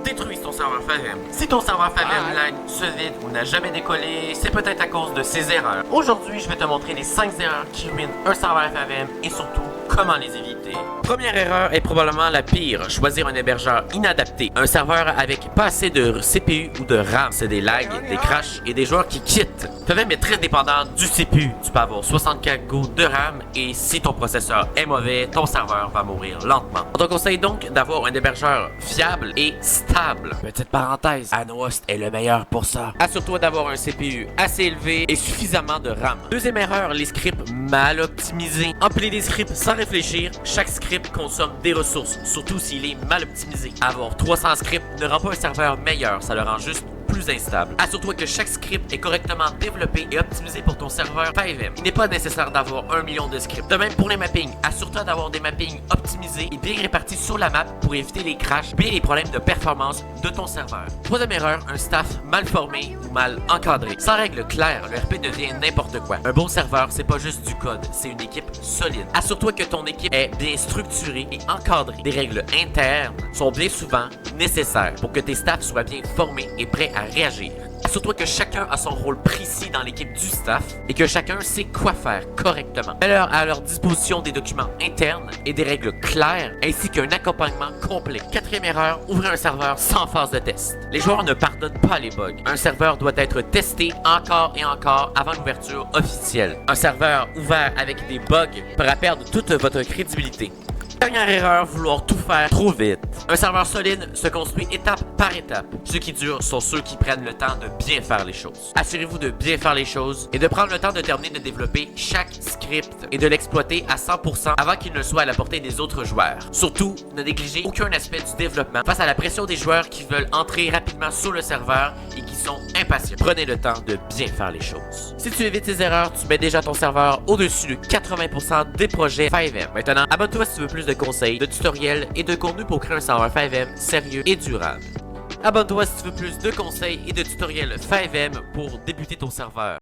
détruisent ton serveur FiveM. Si ton serveur FiveM lag, se vide ou n'a jamais décollé, c'est peut-être à cause de ces erreurs. Aujourd'hui, je vais te montrer les 5 erreurs qui ruinent un serveur FiveM et surtout comment les éviter. Première erreur est probablement la pire, choisir un hébergeur inadapté. Un serveur avec pas assez de CPU ou de RAM, c'est des lags, des crashs et des joueurs qui quittent. FiveM est très dépendant du CPU. Tu peux avoir 64 Go de RAM et si ton processeur est mauvais, ton serveur va mourir lentement. On te conseille donc d'avoir un hébergeur fiable et stable. Petite parenthèse, Anost est le meilleur pour ça. Assure-toi d'avoir un CPU assez élevé et suffisamment de RAM. Deuxième erreur, les scripts mal optimisés. Empiler des scripts sans réfléchir, chaque script consomme des ressources, surtout s'il est mal optimisé. Avoir 300 scripts ne rend pas un serveur meilleur, ça le rend juste plus instable. Assure-toi que chaque script est correctement développé et optimisé pour ton serveur FiveM. Il n'est pas nécessaire d'avoir 1 million de scripts. De même pour les mappings, assure-toi d'avoir des mappings optimisés et bien répartis sur la map pour éviter les crashs et les problèmes de performance de ton serveur. Troisième erreur, un staff mal formé ou mal encadré. Sans règles claires, le RP devient n'importe quoi. Un bon serveur, c'est pas juste du code, c'est une équipe solide. Assure-toi que ton équipe est bien structurée et encadrée. Des règles internes sont bien souvent nécessaires pour que tes staffs soient bien formés et prêts à réagir. Assure-toi que chacun a son rôle précis dans l'équipe du staff et que chacun sait quoi faire correctement. Mets-leur à leur disposition des documents internes et des règles claires ainsi qu'un accompagnement complet. Quatrième erreur, ouvrir un serveur sans phase de test. Les joueurs ne pardonnent pas les bugs. Un serveur doit être testé encore et encore avant l'ouverture officielle. Un serveur ouvert avec des bugs pourra perdre toute votre crédibilité. Dernière erreur, vouloir tout faire trop vite. Un serveur solide se construit étape par étape. Ceux qui durent sont ceux qui prennent le temps de bien faire les choses. Assurez-vous de bien faire les choses et de prendre le temps de terminer de développer chaque script et de l'exploiter à 100% avant qu'il ne soit à la portée des autres joueurs. Surtout, ne négligez aucun aspect du développement face à la pression des joueurs qui veulent entrer rapidement sur le serveur et qui sont impatients. Prenez le temps de bien faire les choses. Si tu évites ces erreurs, tu mets déjà ton serveur au-dessus de 80% des projets FiveM. Maintenant, abonne-toi si tu veux plus de conseils, de tutoriels et de contenu pour créer un serveur FiveM sérieux et durable. Abonne-toi si tu veux plus de conseils et de tutoriels FiveM pour débuter ton serveur.